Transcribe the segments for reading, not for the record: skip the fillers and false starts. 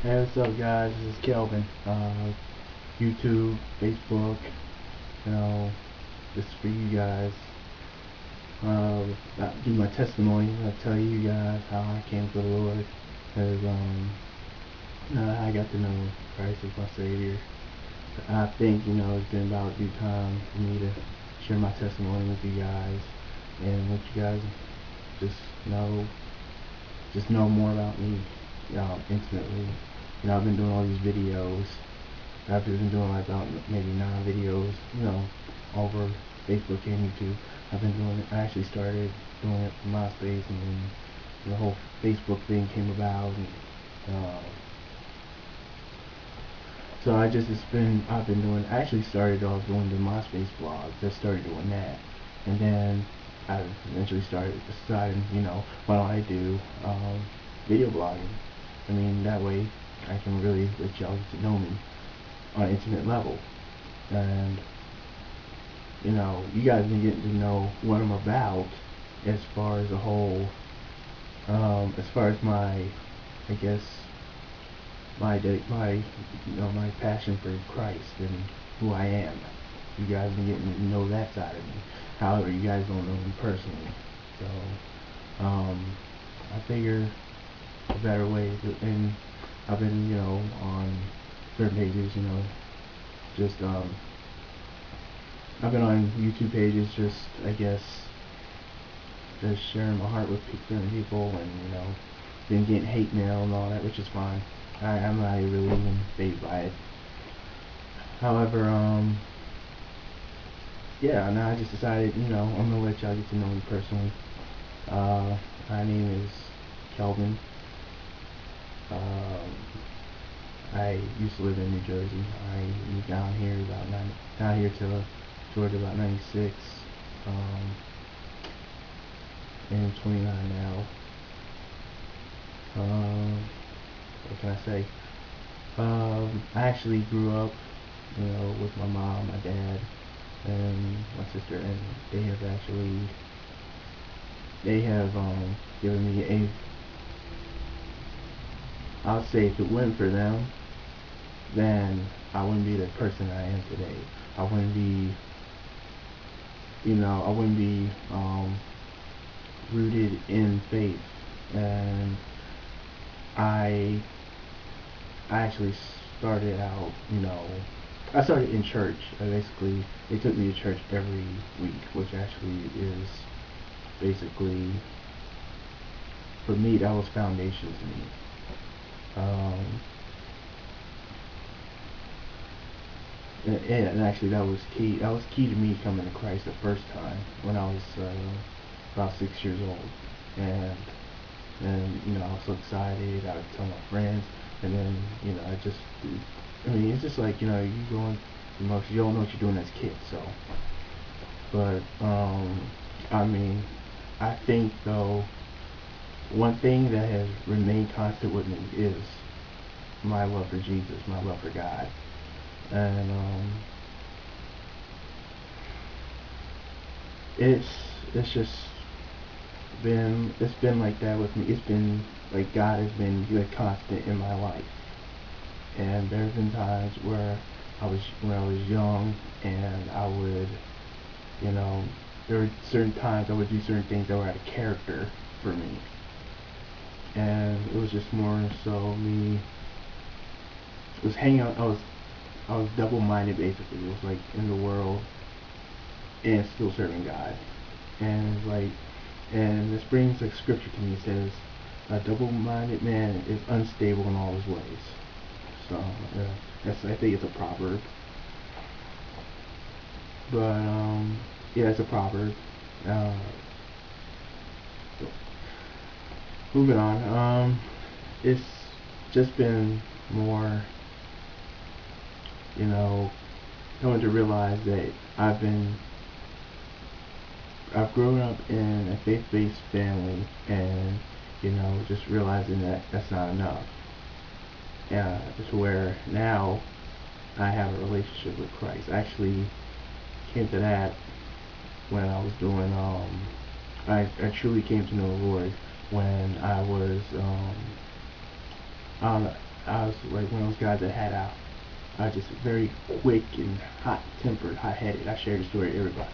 Hey, what's up, guys? This is Kelvin. YouTube, Facebook, you know, this is for you guys. I'll do my testimony. I'll tell you guys how I came to the Lord, as I got to know Christ as my Savior. I think it's been about due time for me to share my testimony with you guys and let you guys just know just know more about me, intimately. I've been doing all these videos. I've been doing like about maybe 9 videos, over Facebook and YouTube. I've been doing it. I actually started doing it for MySpace, and then the whole Facebook thing came about. And, so I've been doing. I actually started off doing the MySpace blog. Just started doing that, and then I eventually deciding, why don't I do video blogging? I mean, that way I can really let y'all get to know me on an intimate level, and you guys been getting to know what I'm about as far as a whole, as far as my, I guess, my passion for Christ and who I am. You guys been getting to know that side of me. However, you guys don't know me personally, so I figure a better way and I've been, on certain pages, just I've been on YouTube pages, just I guess just sharing my heart with certain people, and been getting hate mail and all that, which is fine. I'm not really even phased by it. However, yeah, now I just decided, I'm gonna let y'all get to know me personally. My name is Kelvin. I used to live in New Jersey. I moved down here to Georgia about '96. And 29 now. What can I say? I actually grew up, with my mom, my dad, and my sister, and they have given me I'll say if it wasn't for them, then I wouldn't be the person I am today. I wouldn't be, rooted in faith, and I actually started out, I started in church. Basically, they took me to church every week, which actually is basically, for me, that was foundation to me. And actually, that was key. That was key to me coming to Christ the first time when I was about 6 years old, and I was so excited. I would tell my friends, and then it's just like you going through most. You don't know what you're doing as kids, so. But I mean, I think though one thing that has remained constant with me is my love for Jesus, my love for God, and it's it's just it's been like that with me. It's been like God has been like constant in my life, and there's been times where when I was young, and I would, there were certain times I would do certain things that were out of character for me, and it was just more so me. It was hanging out. I was double-minded basically. It was like in the world and still serving God, and this brings like scripture to me. It says, "A double-minded man is unstable in all his ways." So I think it's a proverb, but yeah, it's a proverb. Uh, Moving on. It's just been more, coming to realize that I've grown up in a faith-based family, and just realizing that that's not enough. To where now I have a relationship with Christ. I actually came to that when I was doing I truly came to know the Lord when I was I don't know, I was like one of those guys that had I was just very quick and hot-tempered, hot-headed. I share the story to everybody.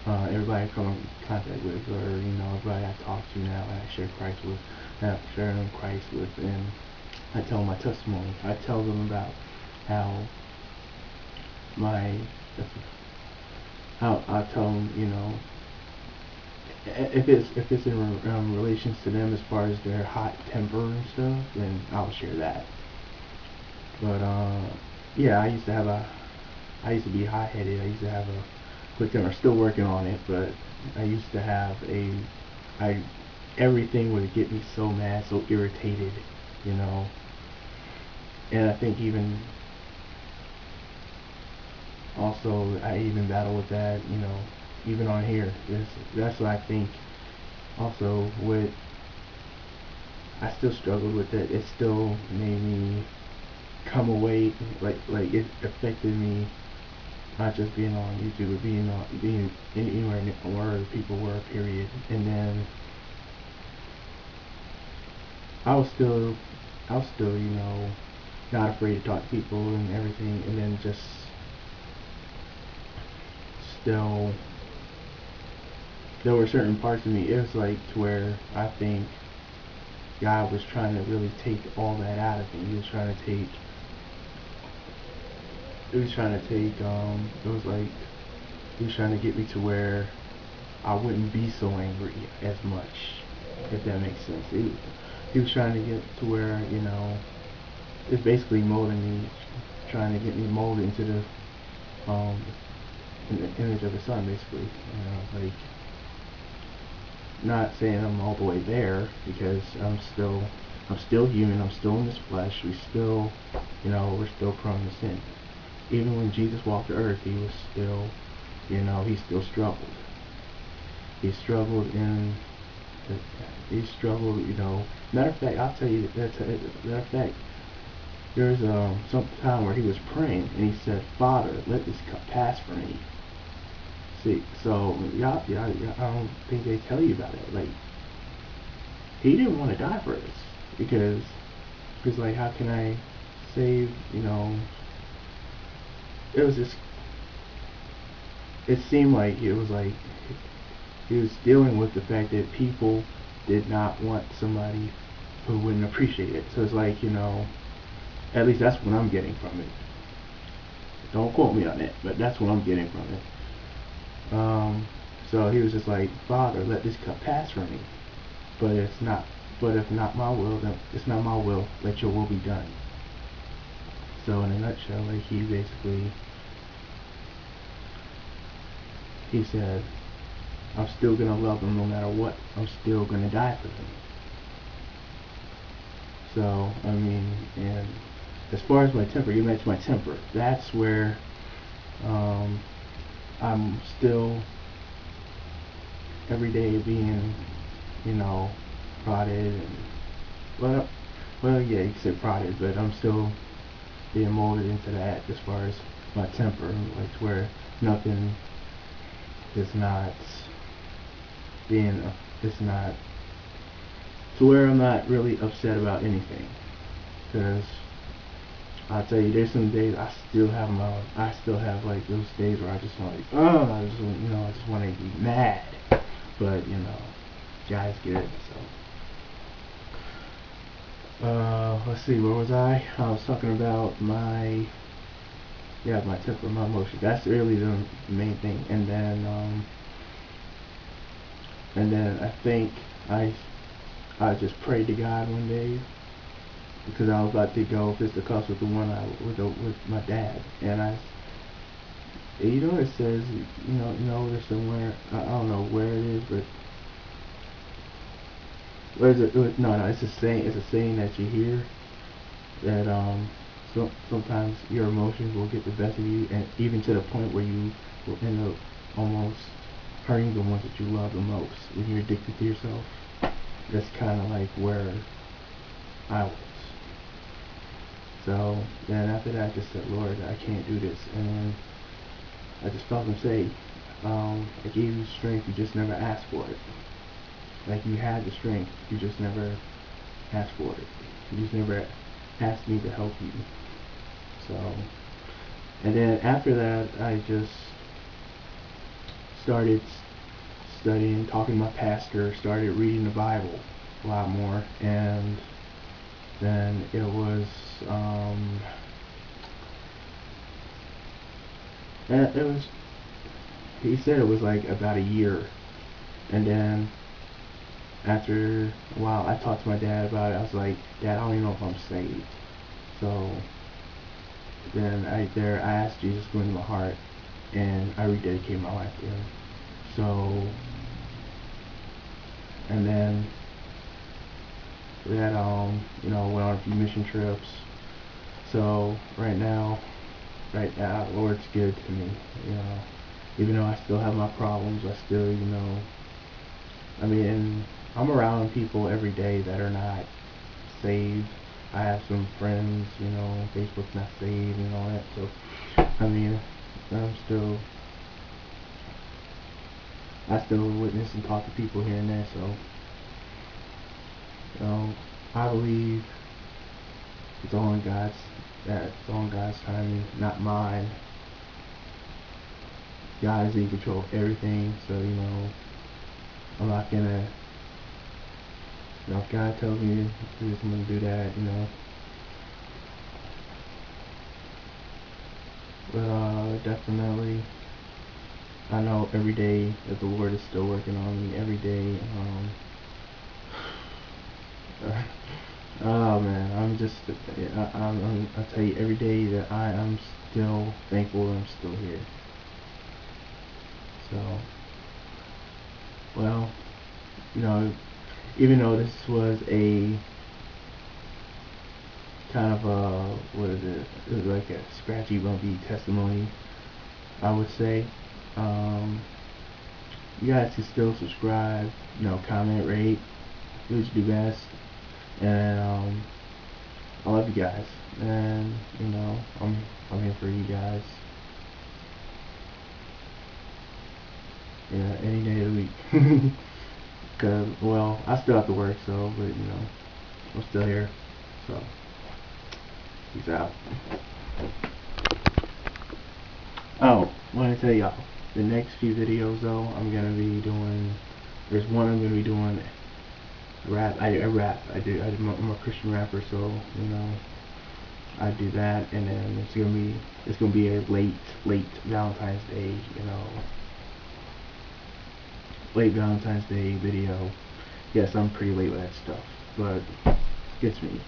Everybody I come in contact with, or everybody I talk to now, and I share Christ with, and I'm sharing Christ with, and I tell them my testimony. I tell them about how my, how I tell them, if it's in relations to them as far as their hot temper and stuff, then I'll share that. But yeah, I used to be hot-headed. I used to have a quick temper. I'm still working on it, but I used to have everything would get me so mad, so irritated, you know. And I think also I even battle with that, even on here. That's what I think. Also, I still struggled with it. It still made me come away, like it affected me, not just being on YouTube, but being anywhere where people were, period. And then I was still not afraid to talk to people and everything, and then just still there were certain parts of me. It was like to where I think God was trying to really take all that out of me. He was trying to take it was was like he was trying to get me to where I wouldn't be so angry as much, if that makes sense. He was trying to get to where, it's basically molding me, trying to get me molded into in the image of the Son, basically. Like, not saying I'm all the way there, because I'm still human. I'm still in this flesh. We're still prone to sin. Even when Jesus walked the earth, he was still, he still struggled. He struggled Matter of fact, I'll tell you, matter of fact, there's some time where he was praying, and he said, Father, let this cup pass from me. See, so, I don't think they tell you about it. Like, he didn't want to die for us, because like, how can I save, it was just, it seemed like he was dealing with the fact that people did not want somebody who wouldn't appreciate it. So it's like, at least that's what I'm getting from it. Don't quote me on it, but that's what I'm getting from it. So he was just like, Father, let this cup pass from me. But if not my will, then it's not my will. Let your will be done. So in a nutshell, like he said, I'm still gonna love them no matter what. I'm still gonna die for them. So I mean, and as far as my temper, you mentioned my temper. That's where I'm still every day being, prodded and well, yeah, you could say prodded, but I'm still being molded into that as far as my temper, like where nothing is not it's not to where I'm not really upset about anything, because I'll tell you, there's some days I still have like those days where I just want I just want to be mad, but God's good. So let's see, where was I? I was talking about my temper, my emotion. That's really the main thing. And then I think I just prayed to God one day, because I was about to go fisticuffs with with my dad, and it says, there's somewhere, I don't know where it is, but where is it? No, it's a saying. It's a saying that you hear that sometimes your emotions will get the best of you, and even to the point where you will end up almost hurting the ones that you love the most. When you're addicted to yourself, that's kind of like where I was. So then after that, I just said, Lord, I can't do this. And then I just felt him say, I gave you strength, you just never asked for it. Like, you had the strength, you just never asked for it. You just never asked me to help you. So, and then after that, I just started studying, talking to my pastor, started reading the Bible a lot more, and then it was, it was, he said it was like about a year, and then after a while, I talked to my dad about it. I was like, Dad, I don't even know if I'm saved. So then I asked Jesus to go into my heart, and I rededicated my life to Him. So, and then that went on a few mission trips. So right now, Lord's good to me. You know, even though I still have my problems, I still, I mean, I'm around people every day that are not saved. I have some friends, Facebook's not saved and all that. So, I mean, I'm still, I still witness and talk to people here and there. So, I believe it's all in God's timing, not mine. God is in control of everything. So, I'm not gonna. If God tells me to do this, I'm gonna do that. But definitely, I know every day that the Lord is still working on me. Every day. Oh man, I'll tell you every day that I am still thankful that I'm still here. So, well, even though this was a kind of what is it? It was like a scratchy, bumpy testimony, I would say. You guys can still subscribe, comment, rate, do what you do best, and I love you guys, and I'm here for you guys. Yeah, any day of the week. Cause I still have to work, so but I'm still here. So peace out. Oh, I want to tell y'all, the next few videos though, I'm gonna be doing. There's one I'm gonna be doing rap. I rap. I'm a Christian rapper, so I do that, and then it's gonna be a late Valentine's Day, late Valentine's Day video. Yes, I'm pretty late with that stuff, but it gets me.